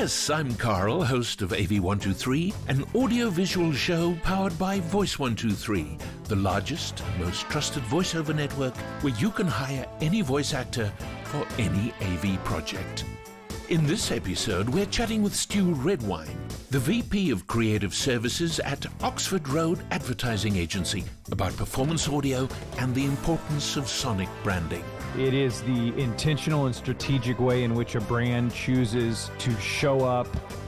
Yes, I'm Carl, host of AV123, an audiovisual show powered by Voice123, the largest, most trusted voiceover network where you can hire any voice actor for any AV project. In this episode, we're chatting with Stu Redwine, the VP of Creative Services at Oxford Road Advertising Agency, about performance audio and the importance of sonic branding. It is the intentional and strategic way in which a brand chooses to show up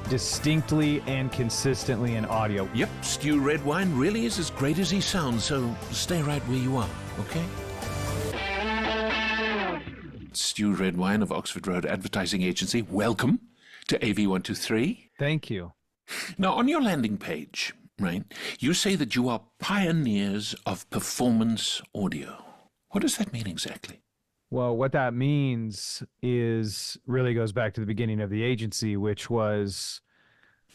distinctly and consistently in audio. Yep, Stu Redwine really is as great as he sounds, so stay right where you are, okay? Stu Redwine of Oxford Road Advertising Agency, welcome to AV123. Thank you. Now, on your landing page, right, you say that you are pioneers of performance audio. What does that mean exactly? Well, what that means is really goes back to the beginning of the agency, which was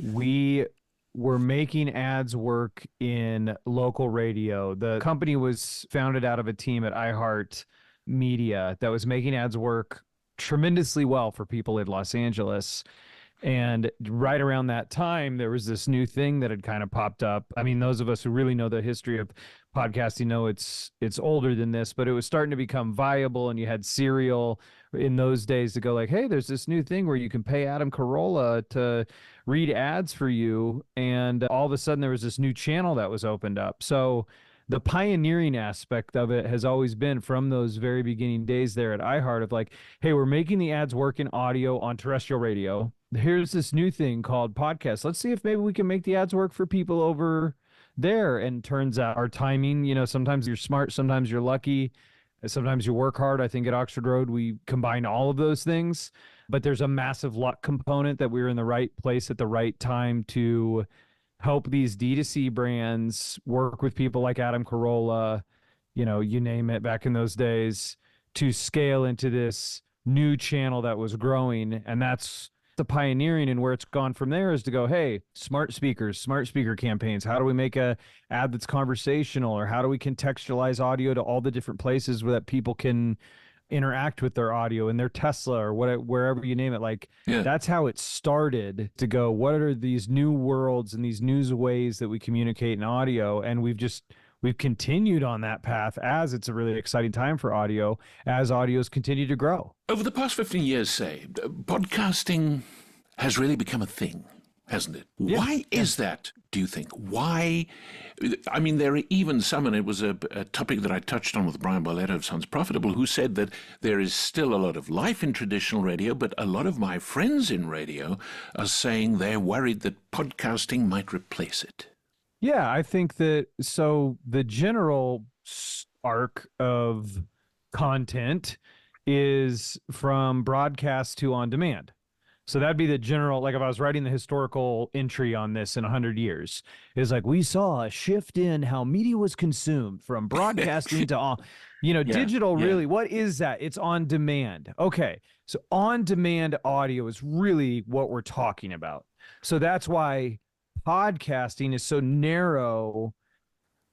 we were making ads work in local radio. The company was founded out of a team at iHeart Media that was making ads work tremendously well for people in Los Angeles. And right around that time, there was this new thing that had kind of popped up. I mean, those of us who really know the history of podcasting know it's older than this, but it was starting to become viable. And you had Serial in those days to go like, hey, there's this new thing where you can pay Adam Carolla to read ads for you. And all of a sudden, there was this new channel that was opened up. So the pioneering aspect of it has always been from those very beginning days there at iHeart of like, hey, we're making the ads work in audio on terrestrial radio. Here's this new thing called podcast. Let's see if maybe we can make the ads work for people over there. And turns out our timing, you know, sometimes you're smart, sometimes you're lucky, sometimes you work hard. I think at Oxford Road, we combine all of those things, but there's a massive luck component that we were in the right place at the right time to help these D2C brands work with people like Adam Carolla, you know, you name it, back in those days, to scale into this new channel that was growing. And that's the pioneering, and where it's gone from there is to go, hey, smart speakers, smart speaker campaigns. How do we make a ad that's conversational, or how do we contextualize audio to all the different places where that people can interact with their audio in their Tesla or whatever, wherever you name it. Like, That's how it started to go, what are these new worlds and these new ways that we communicate in audio? And we've continued on that path as it's a really exciting time for audio, as audios continue to grow. Over the past 15 years, say, podcasting has really become a thing, hasn't it? Yeah. Why is that, do you think? Why? I mean, there are even some, and it was a topic that I touched on with Brian Barletta of Sounds Profitable, who said that there is still a lot of life in traditional radio, but a lot of my friends in radio are saying they're worried that podcasting might replace it. Yeah, I think that, so the general arc of content is from broadcast to on demand. So that'd be the general, like if I was writing the historical entry on this in 100 years, is like, we saw a shift in how media was consumed from broadcasting to, digital, really. What is that? It's on demand. Okay. So on demand audio is really what we're talking about. So that's why podcasting is so narrow,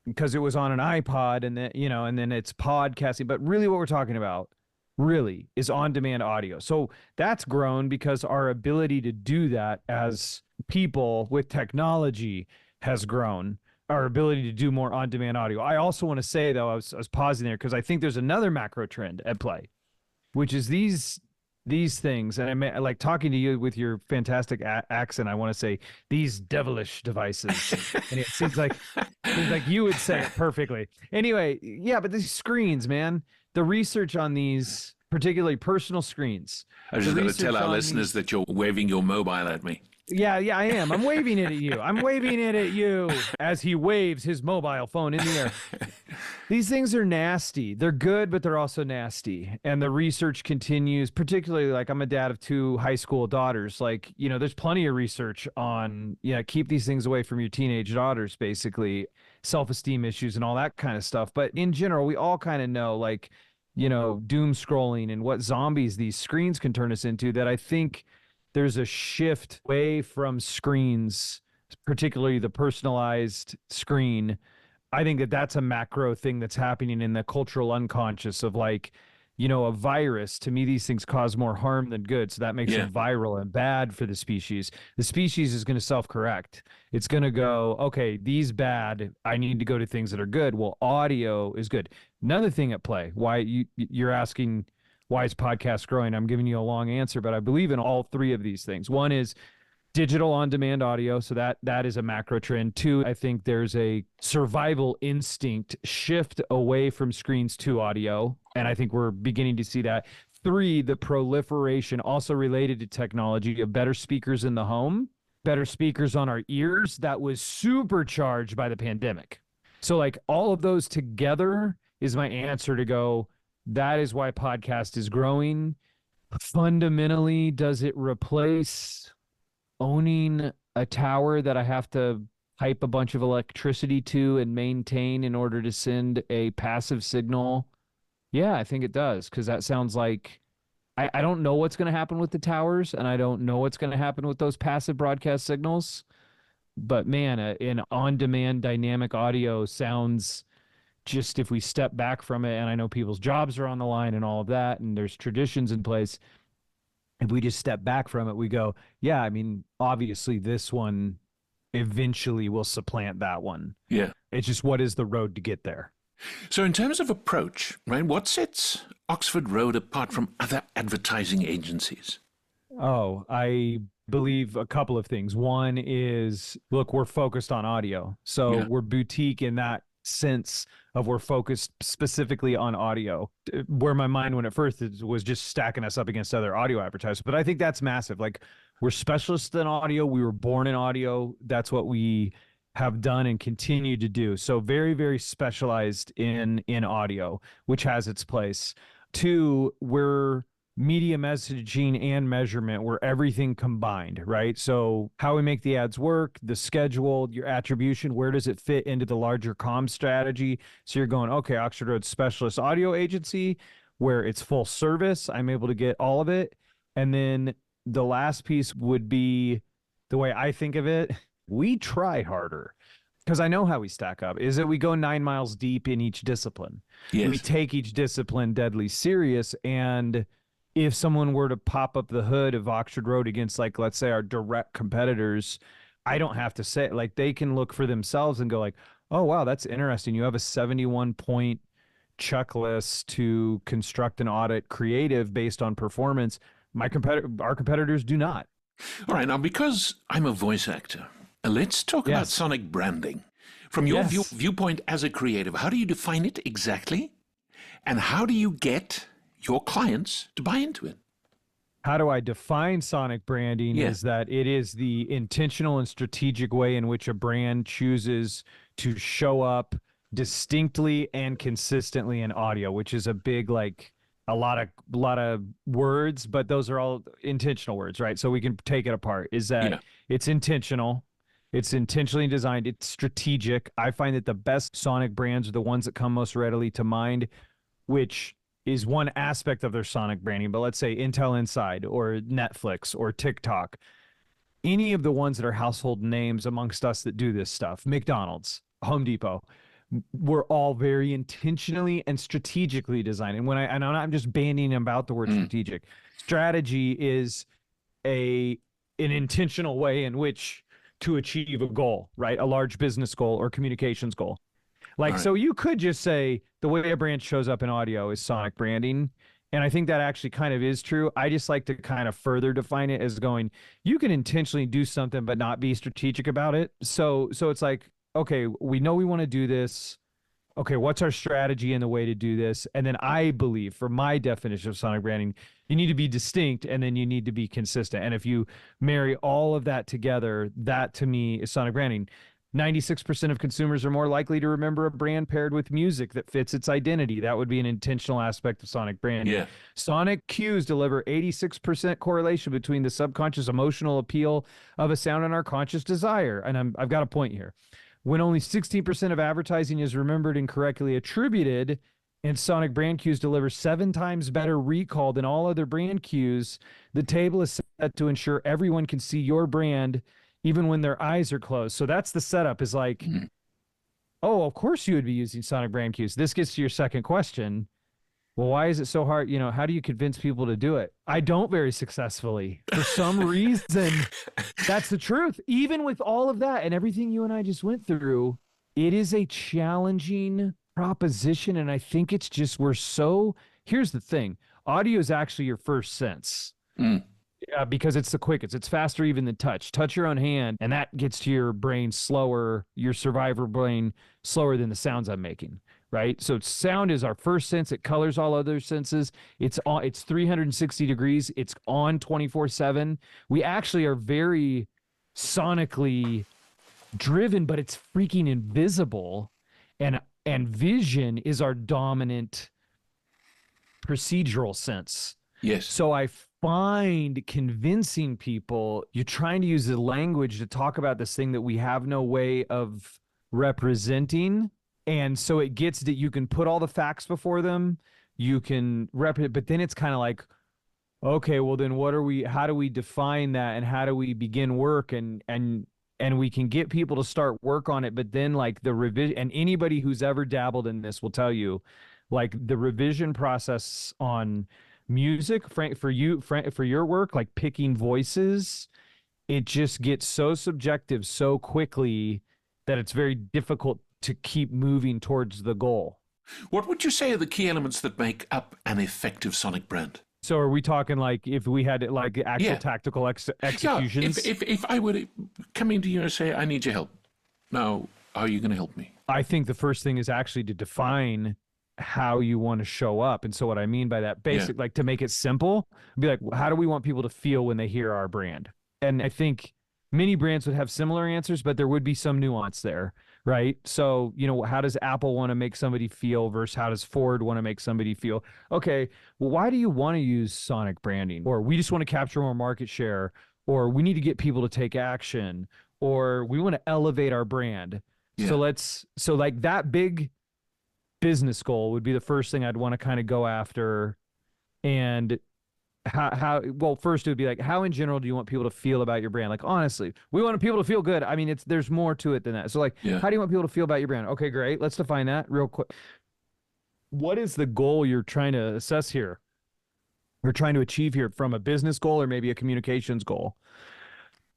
because it was on an iPod and then, and then it's podcasting. But really what we're talking about really is on-demand audio. So that's grown because our ability to do that as people with technology has grown, our ability to do more on-demand audio. I also want to say, though, I was pausing there because I think there's another macro trend at play, which is these things, and I like talking to you with your fantastic accent. I want to say these devilish devices, and it seems like you would say it perfectly. Anyway, yeah, but these screens, man, the research on these, particularly personal screens. I was just going to tell our listeners that you're waving your mobile at me. Yeah, I am. I'm waving it at you. I'm waving it at you as he waves his mobile phone in the air. These things are nasty. They're good, but they're also nasty. And the research continues, particularly like I'm a dad of 2 high school daughters. Like, there's plenty of research on, keep these things away from your teenage daughters, basically, self-esteem issues and all that kind of stuff. But in general, we all kind of know, like, doom scrolling and what zombies these screens can turn us into, that I think there's a shift away from screens, particularly the personalized screen. I think that that's a macro thing that's happening in the cultural unconscious of like, a virus. To me, these things cause more harm than good. So that makes Yeah. them viral and bad for the species. The species is going to self-correct. It's going to go, okay, these bad, I need to go to things that are good. Well, audio is good. Another thing at play, why you're asking why is podcast growing? I'm giving you a long answer, but I believe in all three of these things. One is digital on-demand audio, so that is a macro trend. Two, I think there's a survival instinct shift away from screens to audio, and I think we're beginning to see that. Three, the proliferation, also related to technology, of better speakers in the home, better speakers on our ears, that was supercharged by the pandemic. So like all of those together is my answer to go, that is why podcast is growing. Fundamentally, does it replace owning a tower that I have to pipe a bunch of electricity to and maintain in order to send a passive signal? Yeah, I think it does, because that sounds like I don't know what's going to happen with the towers, and I don't know what's going to happen with those passive broadcast signals. But man, an on-demand dynamic audio sounds, just if we step back from it, and I know people's jobs are on the line and all of that, and there's traditions in place, if we just step back from it, we go, yeah, I mean, obviously this one eventually will supplant that one. Yeah. It's just, what is the road to get there? So in terms of approach, right, what sets Oxford Road apart from other advertising agencies? Oh, I believe a couple of things. One is, look, we're focused on audio. So Yeah. we're boutique in that sense of we're focused specifically on audio. Where my mind went at first was just stacking us up against other audio advertisers. But I think that's massive. Like, we're specialists in audio. We were born in audio. That's what we have done and continue to do. So very, very specialized in audio, which has its place. Two, we're media messaging and measurement, where everything combined, right? So how we make the ads work, the schedule, your attribution, where does it fit into the larger comm strategy? So you're going, okay, Oxford Road Specialist Audio Agency, where it's full service. I'm able to get all of it. And then the last piece would be, the way I think of it, we try harder, because I know how we stack up, is that we go 9 miles deep in each discipline. Yes. We take each discipline deadly serious. And if someone were to pop up the hood of Oxford Road against, like, let's say our direct competitors, I don't have to say it. Like, they can look for themselves and go like, oh, wow, that's interesting. You have a 71-point checklist to construct an audit creative based on performance. Our competitors do not. All right, now because I'm a voice actor, let's talk about Yes. sonic branding. From your Yes. viewpoint as a creative, how do you define it exactly? And how do you get your clients to buy into it? How do I define sonic branding? Yeah. Is that it is the intentional and strategic way in which a brand chooses to show up distinctly and consistently in audio, which is a big, like, a lot of words, but those are all intentional words, right? So we can take it apart. Is that Yeah. it's intentional, it's intentionally designed, it's strategic. I find that the best sonic brands are the ones that come most readily to mind, which is one aspect of their sonic branding. But let's say Intel Inside or Netflix or TikTok, any of the ones that are household names amongst us that do this stuff, McDonald's, Home Depot, we're all very intentionally and strategically designed. And I'm not just bandying about the word strategic. Strategy is an intentional way in which to achieve a goal, right? A large business goal or communications goal. Like, All right. so you could just say the way a brand shows up in audio is sonic branding. And I think that actually kind of is true. I just like to kind of further define it as going, you can intentionally do something but not be strategic about it. So it's like, okay, we know we want to do this. Okay, what's our strategy and the way to do this? And then I believe, for my definition of sonic branding, you need to be distinct and then you need to be consistent. And if you marry all of that together, that to me is sonic branding. 96% of consumers are more likely to remember a brand paired with music that fits its identity. That would be an intentional aspect of sonic branding. Yeah. Sonic cues deliver 86% correlation between the subconscious emotional appeal of a sound and our conscious desire. And I've got a point here. When only 16% of advertising is remembered and correctly attributed, and sonic brand cues deliver 7 times better recall than all other brand cues, the table is set to ensure everyone can see your brand even when their eyes are closed. So that's the setup, is like, oh, of course you would be using sonic brand cues. This gets to your second question. Well, why is it so hard? You know, how do you convince people to do it? I don't very successfully. For some reason, that's the truth. Even with all of that and everything you and I just went through, it is a challenging proposition. And I think it's just, here's the thing, audio is actually your first sense. Mm. Because it's the quickest. It's faster even than touch. Touch your own hand, and that gets to your brain slower, your survivor brain slower than the sounds I'm making, right? So sound is our first sense. It colors all other senses. It's 360 degrees. It's on 24/7. We actually are very sonically driven, but it's freaking invisible. And vision is our dominant procedural sense. Yes. So I find convincing people, you're trying to use the language to talk about this thing that we have no way of representing. And so it gets that you can put all the facts before them, you can but then it's kind of like, okay, well then how do we define that, and how do we begin work, and we can get people to start work on it, but then like the revision, and anybody who's ever dabbled in this will tell you, like the revision process on music, Frank, for your work, like picking voices, it just gets so subjective so quickly that it's very difficult to keep moving towards the goal. What would you say are the key elements that make up an effective sonic brand? So are we talking like if we had like actual tactical executions? Yeah, if I were to come into you and say, I need your help. Now, how are you going to help me? I think the first thing is actually to define how you want to show up. And so what I mean by that, like to make it simple, be like, how do we want people to feel when they hear our brand? And I think many brands would have similar answers, but there would be some nuance there, right? So, you know, how does Apple want to make somebody feel versus how does Ford want to make somebody feel? Okay, well, why do you want to use sonic branding? Or we just want to capture more market share, or we need to get people to take action, or we want to elevate our brand. Yeah. So like that big business goal would be the first thing I'd want to kind of go after. And well, first it would be like, how in general do you want people to feel about your brand? Like, honestly, we want people to feel good. I mean, there's more to it than that. So like, how do you want people to feel about your brand? Okay, great. Let's define that real quick. What is the goal you're trying to assess here? We're trying to achieve here, from a business goal or maybe a communications goal?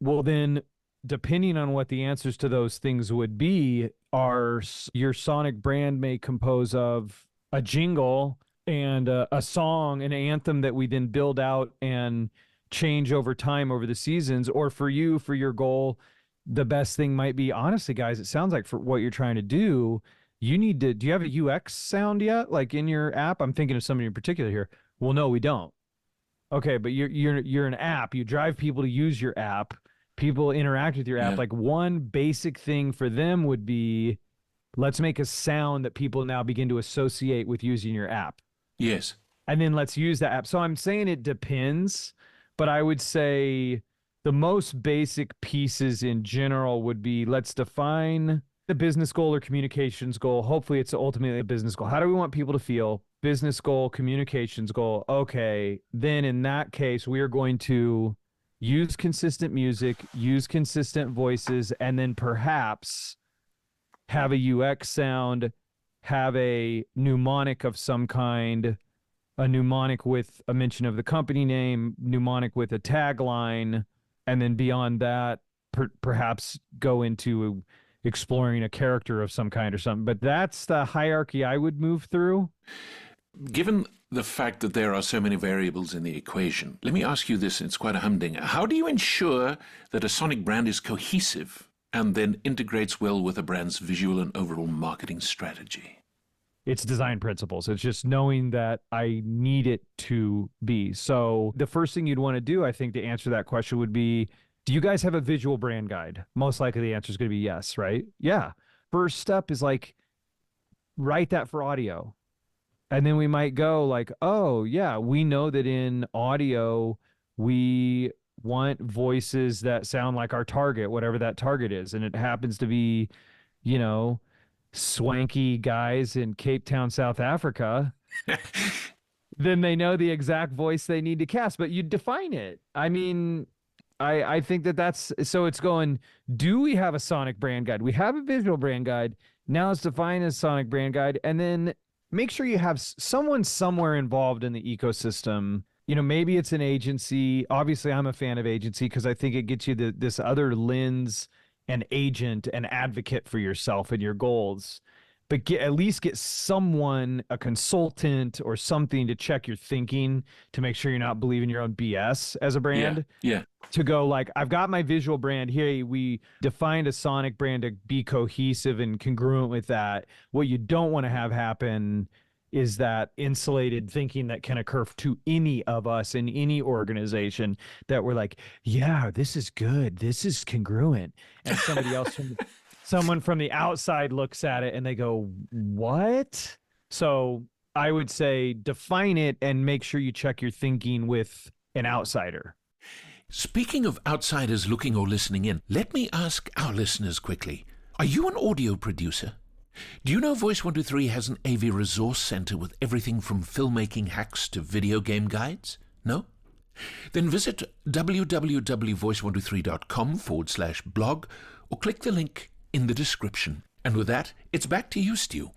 Well, then, depending on what the answers to those things would be, your sonic brand may compose of a jingle and a song, an anthem that we then build out and change over time over the seasons. Or for your goal, the best thing might be, honestly, guys, it sounds like for what you're trying to do, do you have a UX sound yet? Like in your app? I'm thinking of somebody in particular here. Well, no, we don't. Okay, but you're an app. You drive people to use your app. People interact with your app. Like one basic thing for them would be, let's make a sound that people now begin to associate with using your app. Yes. And then let's use that app. So I'm saying it depends, but I would say the most basic pieces in general would be, let's define the business goal or communications goal. Hopefully it's ultimately a business goal. How do we want people to feel? Business goal, communications goal. Okay. Then in that case, we are going to use consistent music, use consistent voices, and then perhaps have a UX sound, have a mnemonic of some kind, a mnemonic with a mention of the company name, mnemonic with a tagline, and then beyond that, perhaps go into exploring a character of some kind or something. But that's the hierarchy I would move through. Given the fact that there are so many variables in the equation, let me ask you this, it's quite a humdinger. How do you ensure that a sonic brand is cohesive and then integrates well with a brand's visual and overall marketing strategy? It's design principles. It's just knowing that I need it to be. So the first thing you'd want to do, I think, to answer that question would be, do you guys have a visual brand guide? Most likely the answer is going to be yes, right? Yeah. First step is like, write that for audio. And then we might go like, oh, yeah, we know that in audio, we want voices that sound like our target, whatever that target is. And it happens to be, you know, swanky guys in Cape Town, South Africa. Then they know the exact voice they need to cast, but you define it. I mean, I think that's, so it's going, do we have a sonic brand guide? We have a visual brand guide. Now let's define a sonic brand guide. And then make sure you have someone somewhere involved in the ecosystem. Maybe it's an agency. Obviously, I'm a fan of agency because I think it gets you this other lens and agent and advocate for yourself and your goals. But at least get someone, a consultant or something to check your thinking to make sure you're not believing your own BS as a Yeah, brand. yeah. To go like, I've got my visual brand here. We defined a sonic brand to be cohesive and congruent with that. What you don't want to have happen is that insulated thinking that can occur to any of us in any organization, that we're like, yeah, this is good. This is congruent. And someone from the outside looks at it and they go, what? So I would say define it and make sure you check your thinking with an outsider. Speaking of outsiders looking or listening in, let me ask our listeners quickly. Are you an audio producer? Do you know Voice 123 has an AV resource center with everything from filmmaking hacks to video game guides? No? Then visit www.voice123.com/blog or click the link in the description. And with that, it's back to you, Stu.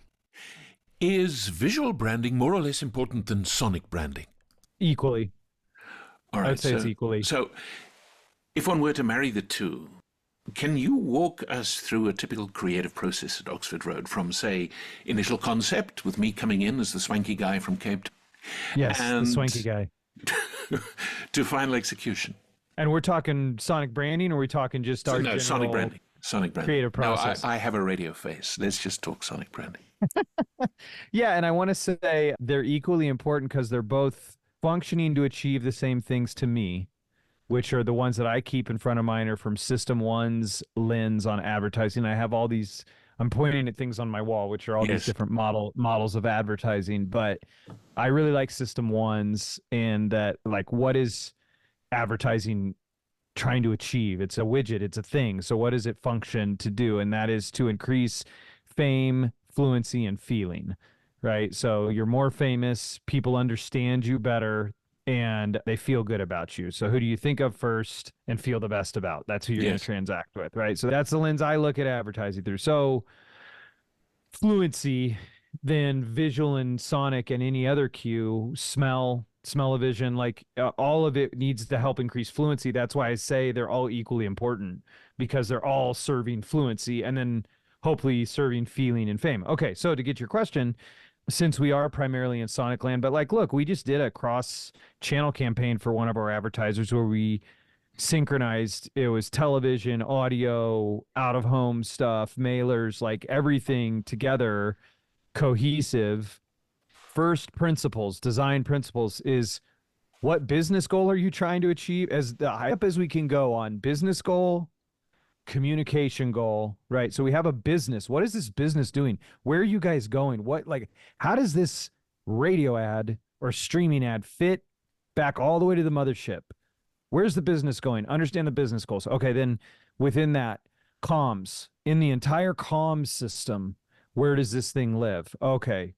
Is visual branding more or less important than sonic branding? Equally. All right, I'd say it's equally. So, if one were to marry the two, can you walk us through a typical creative process at Oxford Road from, say, initial concept with me coming in as the swanky guy from Cape Town? Yes, the swanky guy. To final execution. And we're talking sonic branding, or are we talking just our general sonic branding. Sonic branding. creative process? No, I have a radio face. Let's just talk sonic branding. Yeah, and I want to say they're equally important because they're both functioning to achieve the same things to me, which are the ones that I keep in front of mine are from System One's lens on advertising. I have all these, I'm pointing at things on my wall, which are all these different models of advertising, but I really like System One's, and that, like, what is advertising trying to achieve? It's a widget, it's a thing. So what does it function to do? And that is to increase fame, fluency, and feeling, right? So you're more famous, people understand you better, and they feel good about you. So who do you think of first and feel the best about? That's who you're going to transact with, right? So that's the lens I look at advertising through. So fluency, then visual and sonic and any other cue, smell-o-vision, like all of it needs to help increase fluency. That's why I say they're all equally important, because they're all serving fluency and then hopefully serving feeling and fame. Okay, so to get your question, since we are primarily in Sonic Land, but like, look, we just did a cross-channel campaign for one of our advertisers where we synchronized, it was television, audio, out-of-home stuff, mailers, like everything together, cohesive. First principles, design principles is, what business goal are you trying to achieve? As the high up as we can go on business goal, communication goal, right? So we have a business. What is this business doing? Where are you guys going? How does this radio ad or streaming ad fit back all the way to the mothership? Where's the business going? Understand the business goals. Okay, then within that, comms. In the entire comms system, where does this thing live? Okay,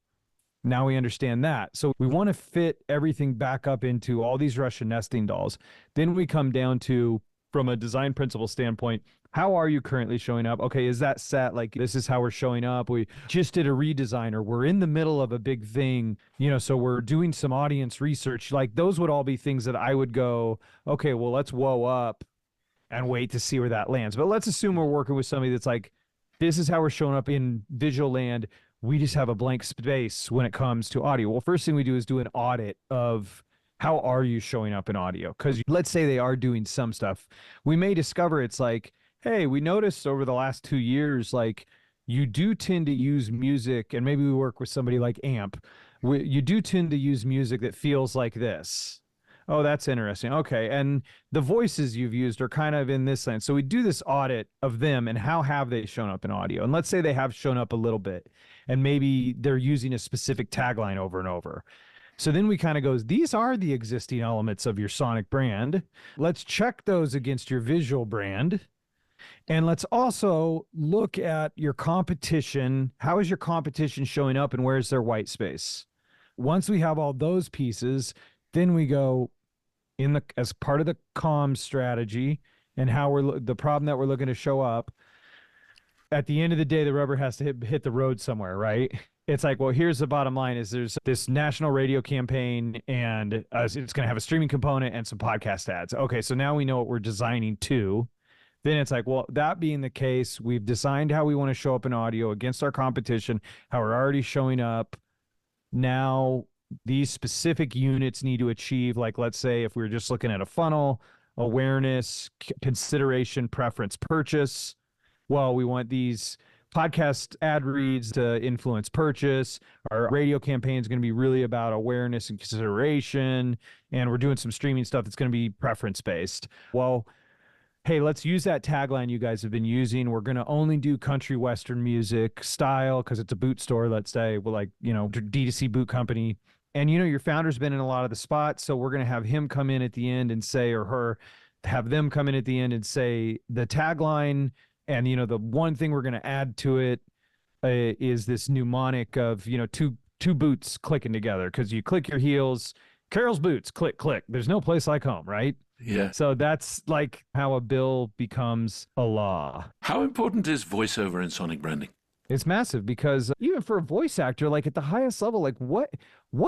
now we understand that. So we want to fit everything back up into all these Russian nesting dolls. Then we come down to, from a design principle standpoint, how are you currently showing up? Okay, is that set? Like, this is how we're showing up. We just did a redesign, or we're in the middle of a big thing, so we're doing some audience research. Like, those would all be things that I would go, okay, well, let's whoa up and wait to see where that lands. But let's assume we're working with somebody that's like, this is how we're showing up in visual land. We just have a blank space when it comes to audio. Well, first thing we do is do an audit of, how are you showing up in audio? Because let's say they are doing some stuff. We may discover it's like, hey, we noticed over the last 2 years, like, you do tend to use music, and maybe we work with somebody like Amp. You do tend to use music that feels like this. Oh, that's interesting. Okay. And the voices you've used are kind of in this line. So we do this audit of them and how have they shown up in audio? And let's say they have shown up a little bit, and maybe they're using a specific tagline over and over. So then we kind of goes, these are the existing elements of your sonic brand. Let's check those against your visual brand. And let's also look at your competition. How is your competition showing up, and where's their white space? Once we have all those pieces, then we go as part of the comm strategy and how the problem that we're looking to show up. At the end of the day, the rubber has to hit the road somewhere, right? it's like, well, here's the bottom line is there's this national radio campaign and it's going to have a streaming component and some podcast ads. Okay, so now we know what we're designing to. Then it's like, well, that being the case, we've designed how we want to show up in audio against our competition, how we're already showing up. Now, these specific units need to achieve, like, let's say if we were just looking at a funnel, awareness, consideration, preference, purchase. Well, we want these podcast ad reads to influence purchase. Our radio campaign is going to be really about awareness and consideration. And we're doing some streaming stuff that's going to be preference based. Well, hey, let's use that tagline you guys have been using. We're going to only do country western music style because it's a boot store, let's say, well, like, D2C boot company. And, your founder's been in a lot of the spots. So we're going to have him come in at the end and say, or her, have them come in at the end and say the tagline. And, the one thing we're going to add to it is this mnemonic of, two boots clicking together because you click your heels, Carol's boots, click, click. There's no place like home, right? Yeah. So that's like how a bill becomes a law. How important is voiceover in sonic branding? It's massive because even for a voice actor, like at the highest level, like what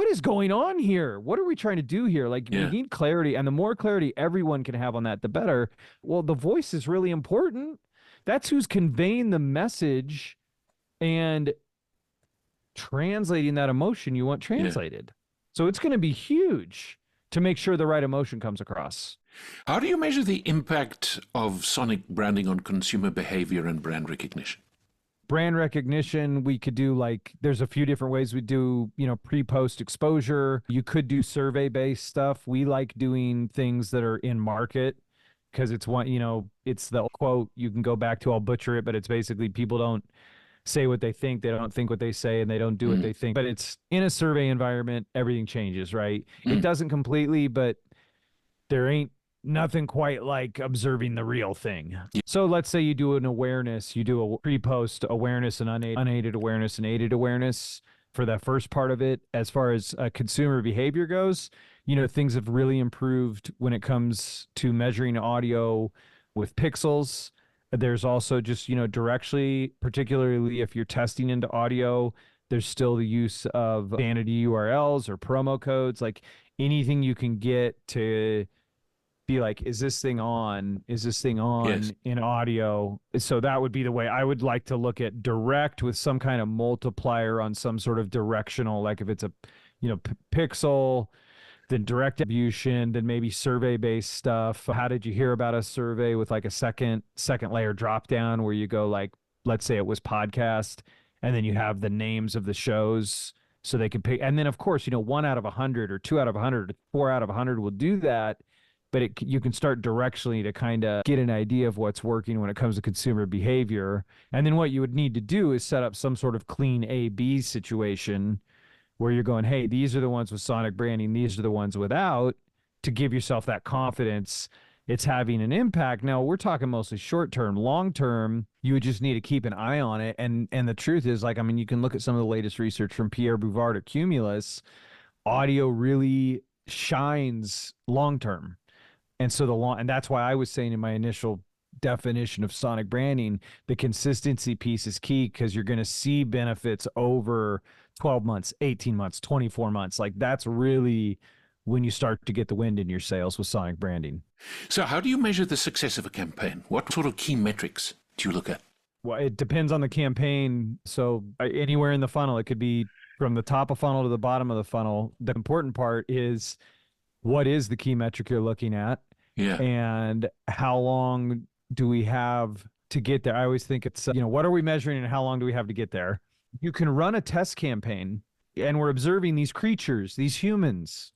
is going on here? What are we trying to do here? Like we need clarity, and the more clarity everyone can have on that, the better. Well, the voice is really important. That's who's conveying the message and translating that emotion you want translated. So it's going to be huge to make sure the right emotion comes across. How do you measure the impact of sonic branding on consumer behavior and brand recognition? Brand recognition, we could do there's a few different ways we do, pre-post exposure. You could do survey-based stuff. We like doing things that are in market because it's it's the quote you can go back to, I'll butcher it, but it's basically people don't say what they think, they don't think what they say, and they don't do what they think. But it's in a survey environment, everything changes, right? It doesn't completely, but there ain't nothing quite like observing the real thing. So let's say you do an awareness, you do a pre-post awareness and unaided awareness and aided awareness for that first part of it. As far as consumer behavior goes, things have really improved when it comes to measuring audio with pixels. There's also just, directly, particularly if you're testing into audio, there's still the use of vanity URLs or promo codes, like anything you can get to be like, is this thing on? Is this thing on in audio? So that would be the way I would like to look at direct with some kind of multiplier on some sort of directional, like if it's a, pixel, then direct attribution, then maybe survey-based stuff. How did you hear about a survey with like a second layer drop down where you go like, let's say it was podcast, and then you have the names of the shows so they can pick. And then of course, 1 out of 100 or 2 out of 100 or 4 out of 100 will do that. But you can start directionally to kind of get an idea of what's working when it comes to consumer behavior. And then what you would need to do is set up some sort of clean A/B situation where you're going, hey, these are the ones with sonic branding, these are the ones without, to give yourself that confidence it's having an impact. Now, we're talking mostly short term. Long term, you would just need to keep an eye on it. And the truth is, you can look at some of the latest research from Pierre Bouvard at Cumulus. Audio really shines long term. And so and that's why I was saying in my initial definition of sonic branding, the consistency piece is key because you're going to see benefits over 12 months, 18 months, 24 months. Like that's really when you start to get the wind in your sails with sonic branding. So how do you measure the success of a campaign? What sort of key metrics do you look at? Well, it depends on the campaign. So anywhere in the funnel, it could be from the top of funnel to the bottom of the funnel. The important part is, what is the key metric you're looking at? Yeah. And how long do we have to get there? I always think it's, what are we measuring and how long do we have to get there? You can run a test campaign and we're observing these creatures, these humans.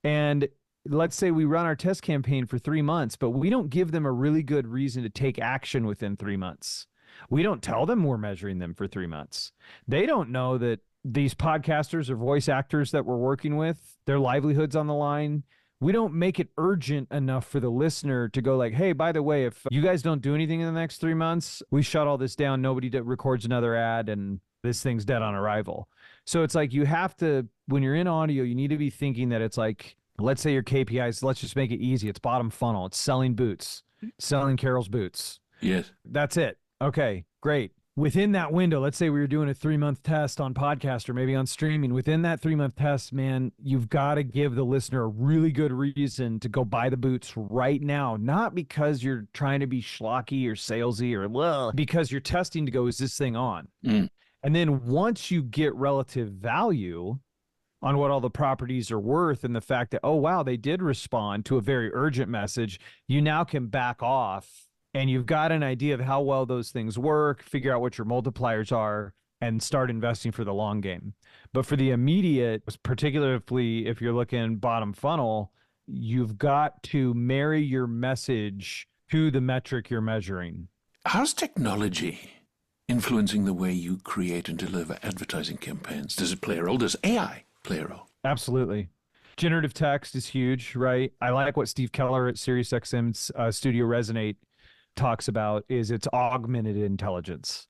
And let's say we run our test campaign for 3 months, but we don't give them a really good reason to take action within 3 months. We don't tell them we're measuring them for 3 months. They don't know that these podcasters or voice actors that we're working with, their livelihood's on the line. We don't make it urgent enough for the listener to go like, hey, by the way, if you guys don't do anything in the next 3 months, we shut all this down. Nobody records another ad and this thing's dead on arrival. So it's like you have to, when you're in audio, you need to be thinking that it's like, let's say your KPIs, let's just make it easy. It's bottom funnel. It's selling boots, selling Carol's boots. Yes. That's it. Okay, great. within that window, let's say we were doing a 3-month test on podcast or maybe on streaming. Within that 3-month test, man, you've got to give the listener a really good reason to go buy the boots right now. Not because you're trying to be schlocky or salesy or because you're testing to go, is this thing on? Mm. And then once you get relative value on what all the properties are worth and the fact that, oh, wow, they did respond to a very urgent message, you now can back off and you've got an idea of how well those things work, figure out what your multipliers are, and start investing for the long game. But for the immediate, particularly if you're looking bottom funnel, you've got to marry your message to the metric you're measuring. How's technology influencing the way you create and deliver advertising campaigns? Does it play a role? Does AI play a role? Absolutely. Generative text is huge, right? I like what Steve Keller at SiriusXM's Studio Resonate talks about is it's augmented intelligence.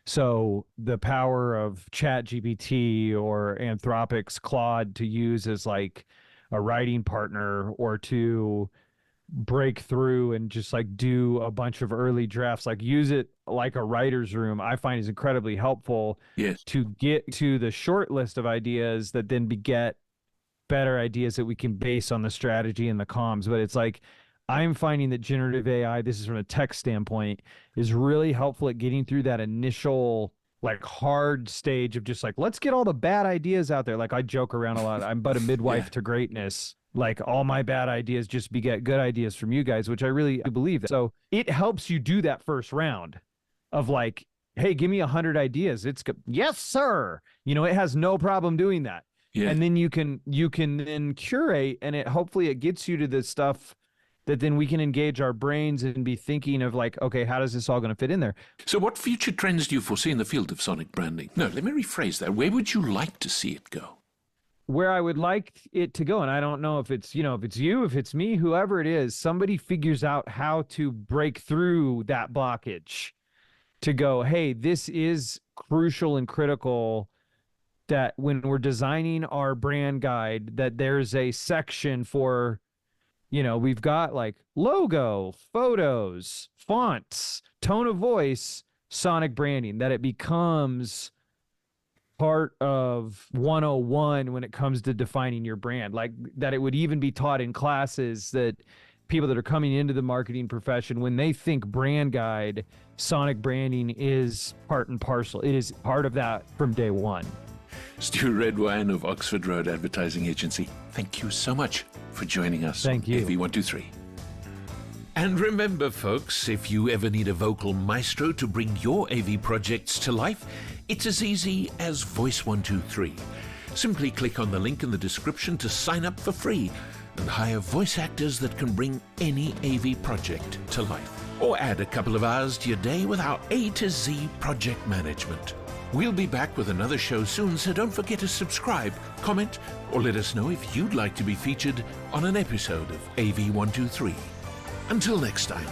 So the power of ChatGPT or Anthropic's Claude to use as like a writing partner or to break through and just like do a bunch of early drafts, like use it like a writer's room, I find is incredibly helpful. Yes. To get to the short list of ideas that then beget better ideas that we can base on the strategy and the comms. But it's like, I'm finding that generative AI, this is from a tech standpoint, is really helpful at getting through that initial like hard stage of just like, let's get all the bad ideas out there. Like I joke around a lot. I'm but a midwife to greatness. Like all my bad ideas just beget good ideas from you guys, which I really believe that. So it helps you do that first round of like, hey, give me 100 ideas. It's good. Yes, sir. You know, it has no problem doing that. Yeah. And then you can then curate, and hopefully it gets you to the stuff that then we can engage our brains and be thinking of like, okay, how does this all going to fit in there? So what future trends do you foresee in the field of sonic branding? No, let me rephrase that. Where would you like to see it go? Where I would like it to go, and I don't know if it's, if it's you, if it's me, whoever it is, somebody figures out how to break through that blockage to go, hey, this is crucial and critical that when we're designing our brand guide, that there's a section for, we've got like logo, photos, fonts, tone of voice, sonic branding, that it becomes part of 101 when it comes to defining your brand, like that it would even be taught in classes that people that are coming into the marketing profession, when they think brand guide, sonic branding is part and parcel. It is part of that from day one. Stu Redwine of Oxford Road Advertising Agency, thank you so much for joining us. Thank you. AV123. And remember, folks, if you ever need a vocal maestro to bring your AV projects to life, it's as easy as Voice 123. Simply click on the link in the description to sign up for free and hire voice actors that can bring any AV project to life. Or add a couple of hours to your day with our A to Z project management. We'll be back with another show soon, so don't forget to subscribe, comment, or let us know if you'd like to be featured on an episode of AV123. Until next time.